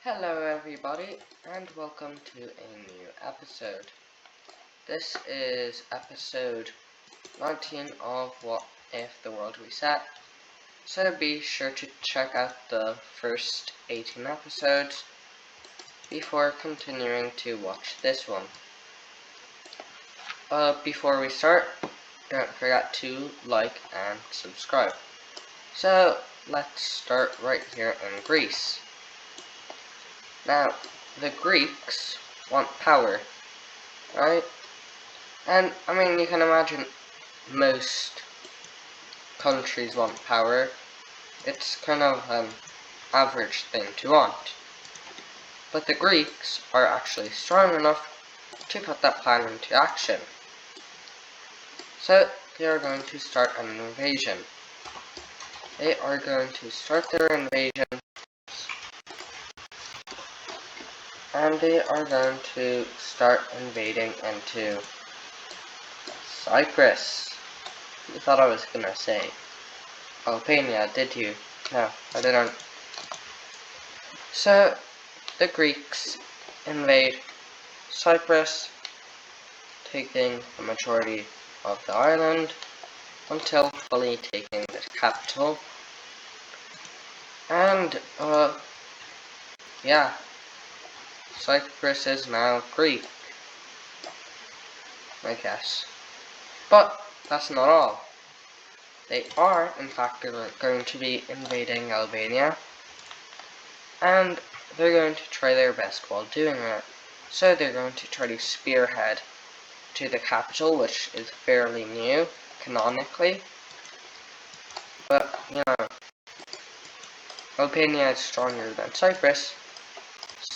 Hello everybody, and welcome to a new episode. This is episode 19 of What If the World Reset, so be sure to check out the first 18 episodes before continuing to watch this one. Before we start, don't forget to like and subscribe. So, let's start right here in Greece. Now, the Greeks want power, right? And, you can imagine most countries want power. It's kind of an average thing to want. But the Greeks are actually strong enough to put that plan into action. So, they are going to start an invasion. They are going to start their invasion, and they are going to start invading into Cyprus. You thought I was gonna say Albania, did you? No, I didn't. So, the Greeks invade Cyprus, taking the majority of the island until fully taking the capital. And, yeah, Cyprus is now Greek, I guess. But that's not all. They are, in fact, going to be invading Albania, and they're going to try their best while doing it. So they're going to try to spearhead to the capital, which is fairly new, canonically. But, Albania is stronger than Cyprus,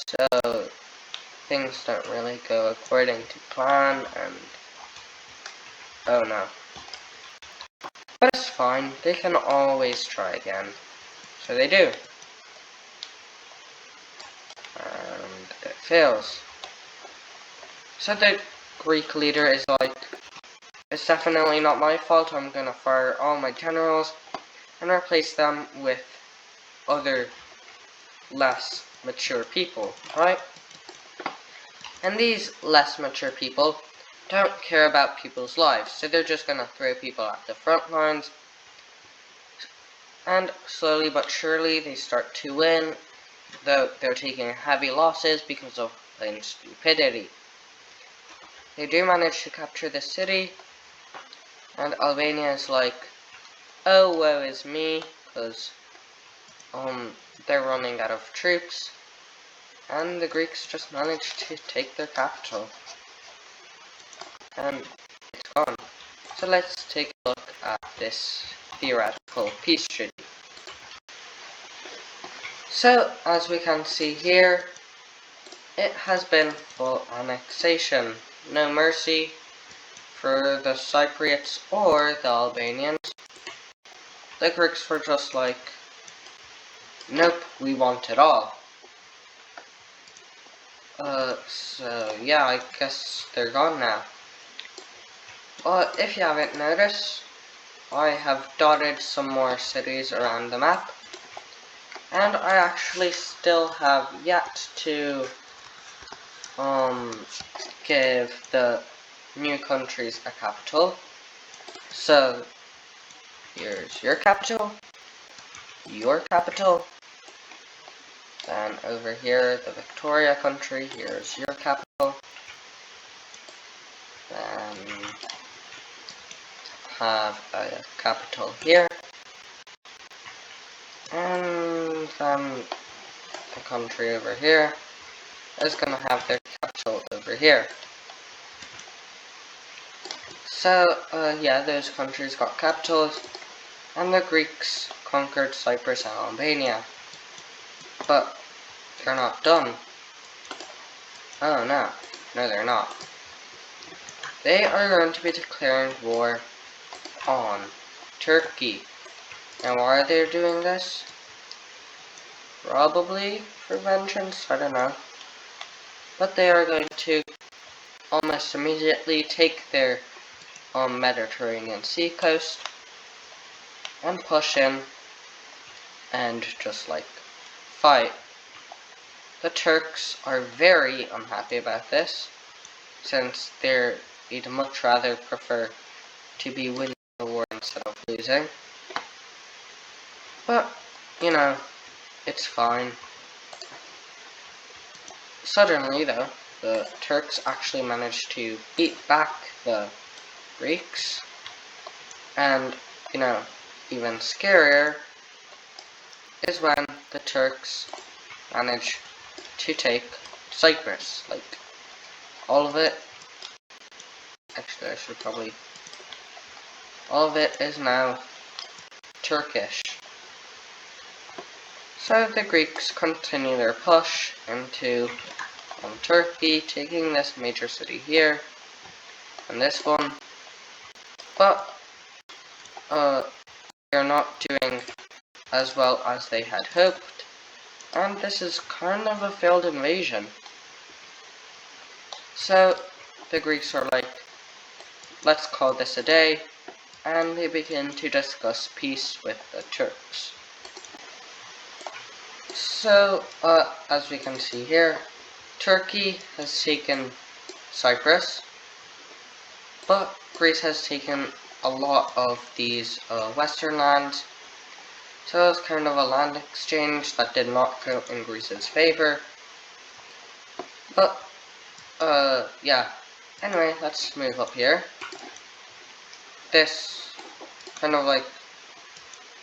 so things don't really go according to plan, and oh no. But it's fine, they can always try again. So they do. And it fails. So the Greek leader is like, it's definitely not my fault, I'm gonna fire all my generals and replace them with other less mature people, right? And these less mature people don't care about people's lives, so they're just gonna throw people at the front lines, and slowly but surely they start to win, though they're taking heavy losses because of plain stupidity. They do manage to capture the city, and Albania is like, oh, woe is me, because they're running out of troops, and the Greeks just managed to take their capital, and it's gone. So let's take a look at this theoretical peace treaty. So, as we can see here, it has been full annexation, no mercy for the Cypriots or the Albanians. The Greeks were just like, nope, we want it all. So yeah, I guess they're gone now. But if you haven't noticed, I have dotted some more cities around the map, and I actually still have yet to give the new countries a capital. So here's your capital, and over here the Victoria country, here's your capital, then have a capital here, and then the country over here is gonna have their capital over here. So, yeah, those countries got capitals, and the Greeks conquered Cyprus and Albania. But they're not done. Oh no, they're not. They are going to be declaring war on Turkey. And why are they doing this? Probably for vengeance, I don't know. But they are going to almost immediately take their Mediterranean Sea coast and push in and just like fight. the Turks are very unhappy about this, since they'd much rather prefer to be winning the war instead of losing. But, you know, it's fine. Suddenly, though, the Turks actually managed to beat back the Greeks, and, you know, even scarier is when the Turks managed to take Cyprus, like, all of it. Actually, all of it is now Turkish. So the Greeks continue their push into Turkey, taking this major city here, and this one, but they're not doing as well as they had hoped, and this is kind of a failed invasion. So the Greeks are like, let's call this a day, and they begin to discuss peace with the Turks. So, as we can see here, Turkey has taken Cyprus, but Greece has taken a lot of these western lands, so it's kind of a land exchange that did not go in Greece's favor. But, yeah. Anyway, let's move up here. This kind of like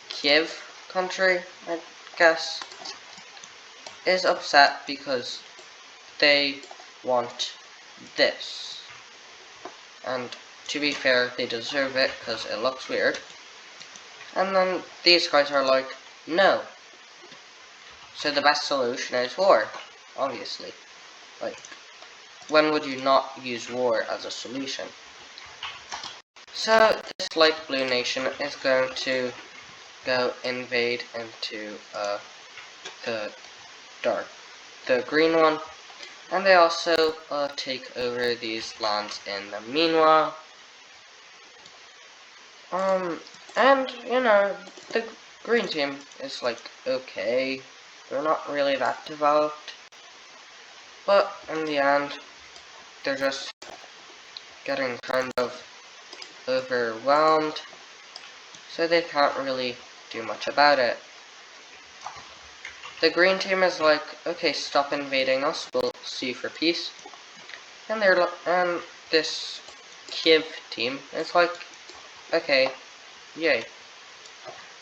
Kiev country, I guess, is upset because they want this. And to be fair, they deserve it because it looks weird. And then these guys are like, no. So the best solution is war, obviously. Like, when would you not use war as a solution? So this light blue nation is going to go invade into the green one, and they also take over these lands in the meanwhile. And you know, the green team is like okay, they're not really that developed, but in the end, they're just getting kind of overwhelmed, so they can't really do much about it. The green team is like, okay, stop invading us, we'll sue for peace. And this Kiev team is like, okay, yay.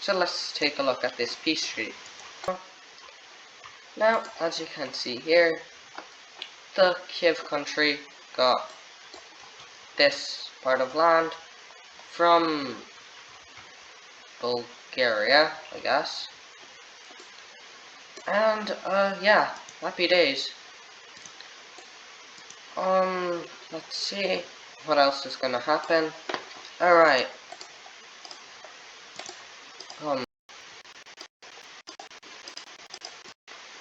So let's take a look at this peace treaty. Now, as you can see here, the Kiev country got this part of land from Bulgaria, I guess. And, yeah, happy days. Let's see what else is gonna happen. Alright.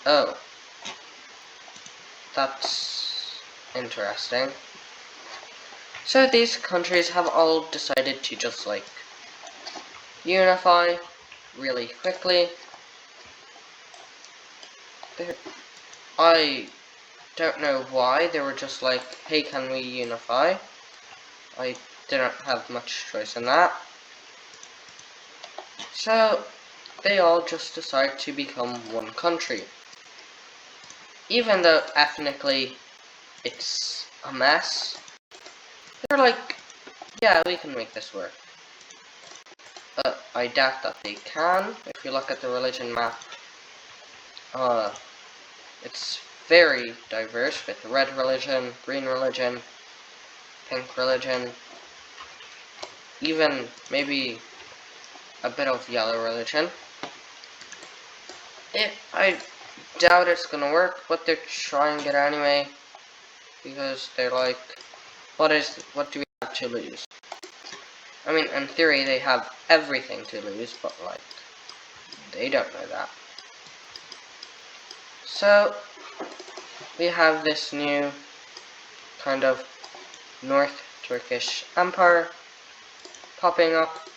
Oh. That's interesting. So these countries have all decided to just, like, unify really quickly. I don't know why, they were just like, hey, can we unify? I didn't have much choice in that. So, they all just decide to become one country. Even though ethnically it's a mess, they're like, yeah, we can make this work. But I doubt that they can. If you look at the religion map, it's very diverse with red religion, green religion, pink religion, even maybe a bit of yellow religion. I doubt it's gonna work, but they're trying it anyway, because they're like, what do we have to lose? I mean, in theory, they have everything to lose, but like, they don't know that. So, we have this new kind of North Turkish Empire popping up,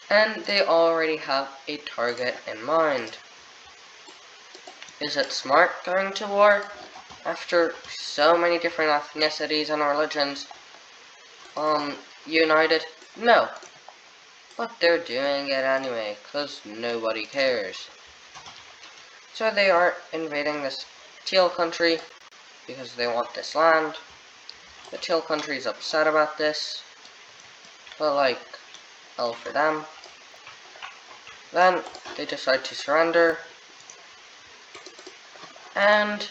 and they already have a target in mind. is it smart going to war after so many different ethnicities and religions united? No. But they're doing it anyway, cause nobody cares. So they are invading this teal country because they want this land. The teal country is upset about this, but like, hell for them. Then they decide to surrender, and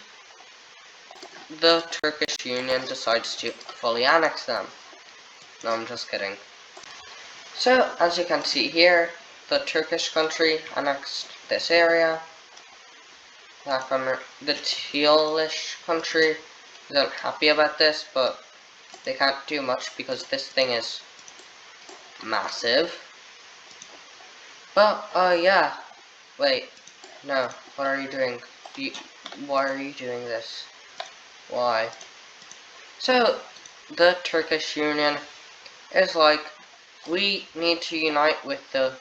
the Turkish Union decides to fully annex them. No, I'm just kidding. So, as you can see here, the Turkish country annexed this area. The tealish country isn't happy about this, but they can't do much because this thing is massive. But, yeah. Wait. No. What are you doing? Why are you doing this? Why? So, the Turkish Union is like, we need to unite with the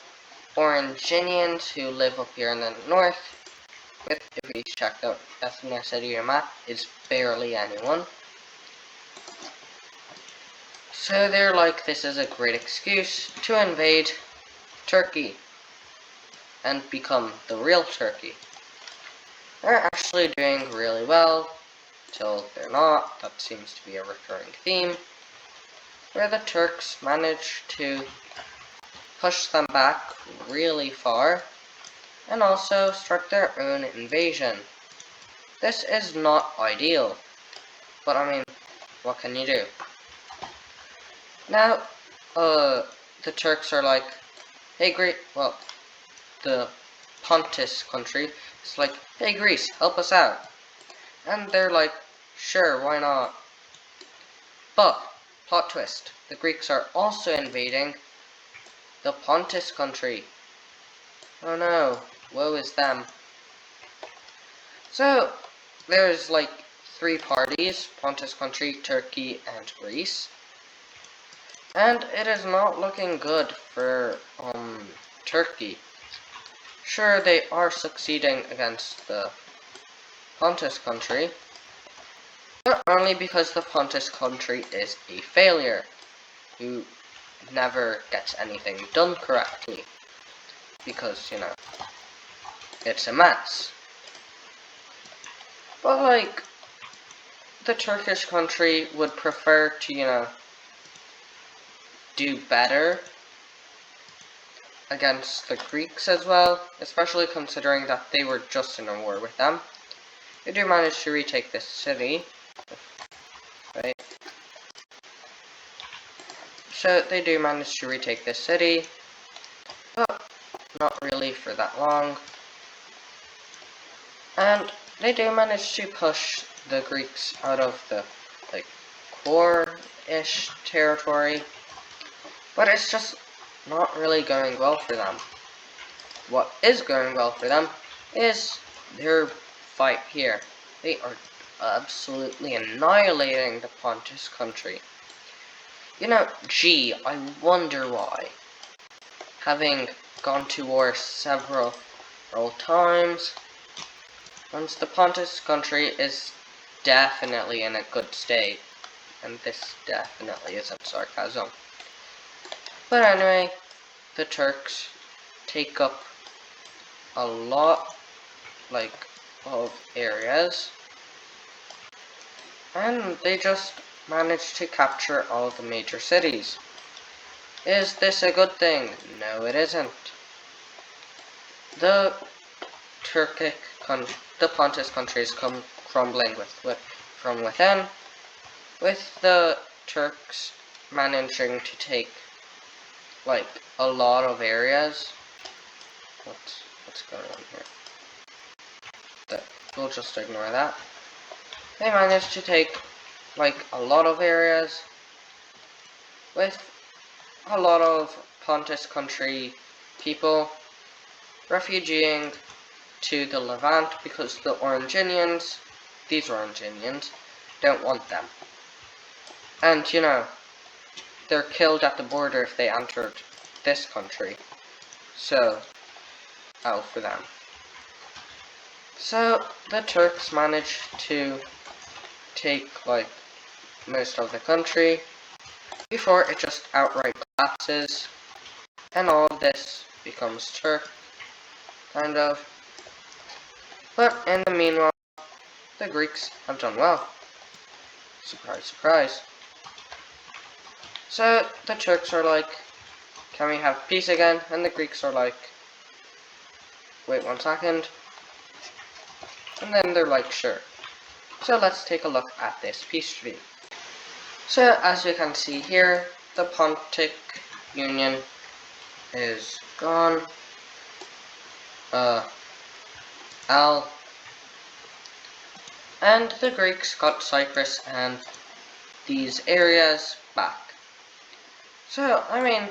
Oranginians who live up here in the north. If we check the ethnicity map, it's barely anyone. So they're like, this is a great excuse to invade Turkey and become the real Turkey. They're actually doing really well, till they're not. That seems to be a recurring theme, where the Turks manage to push them back really far, and also start their own invasion. This is not ideal, but I mean, what can you do? Now, the Turks are like, hey the Pontus country is like, hey Greece, help us out. And they're like, sure, why not? But, plot twist, the Greeks are also invading the Pontus country. Oh no, woe is them. So, there's like 3 parties, Pontus country, Turkey, and Greece. And it is not looking good for, Turkey. Sure, they are succeeding against the Pontus country, but only because the Pontus country is a failure, who never gets anything done correctly, because, you know, it's a mess. But, like, the Turkish country would prefer to, you know, do better against the Greeks as well, especially considering that they were just in a war with them. They do manage to retake this city, right? So they do manage to retake this city, but not really for that long. And they do manage to push the Greeks out of the, like, core-ish territory, but it's just not really going well for them. What is going well for them is their fight here. They are absolutely annihilating the Pontus country. You know, gee, I wonder why. Having gone to war several times, once the Pontus country is definitely in a good state, and this definitely isn't sarcasm. But anyway, the Turks take up a lot, like, of areas, and they just manage to capture all the major cities. Is this a good thing? No, it isn't. The Pontus country is crumbling from within, with the Turks managing to take, like, a lot of areas. What's going on here? We'll just ignore that. They managed to take, like, a lot of areas, with a lot of Pontus country people refugeeing to the Levant because these Oranginians, don't want them. And, you know, they're killed at the border if they entered this country. So, hell for them. So the Turks managed to take like most of the country before it just outright collapses and all of this becomes Turk, kind of. But in the meanwhile, the Greeks have done well. Surprise, surprise. So the Turks are like, can we have peace again? And the Greeks are like, wait 1 second. And then they're like, sure. So let's take a look at this peace treaty. So as you can see here, the Pontic Union is gone. And the Greeks got Cyprus and these areas back. So, I mean,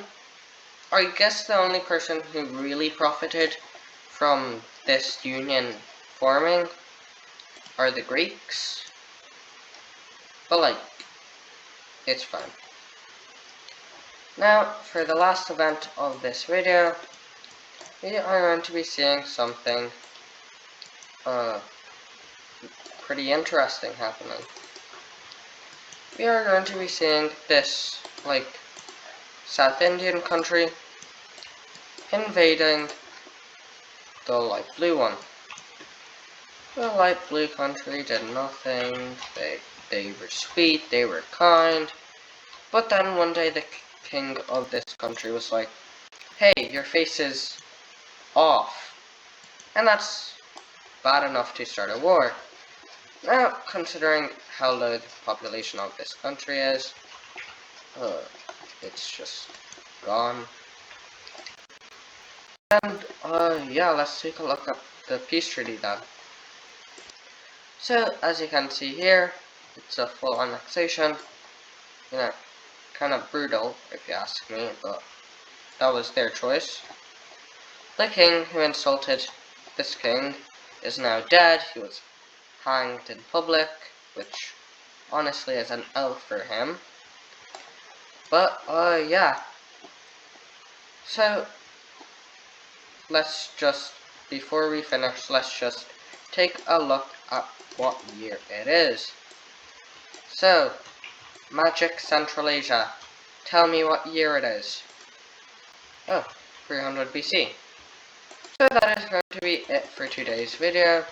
I guess the only person who really profited from this union forming are the Greeks. But like, it's fine. Now, for the last event of this video, we are going to be seeing something pretty interesting happening. We are going to be seeing this, like, South Indian country invading the light blue one. The light blue country did nothing. They were sweet, they were kind. But then one day the king of this country was like, hey, your face is off. And that's bad enough to start a war. Now, considering how low the population of this country is, it's just gone. And, yeah, let's take a look at the peace treaty then. So, as you can see here, it's a full annexation. You know, kind of brutal, if you ask me, but that was their choice. The king who insulted this king is now dead. He was hanged in public, which honestly is an L for him. But, yeah. So, let's just, before we finish, let's just take a look at what year it is. So, Magic Central Asia, tell me what year it is. Oh, 300 BC. So that is going to be it for today's video.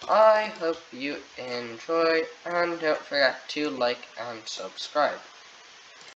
I hope you enjoyed, and don't forget to like and subscribe.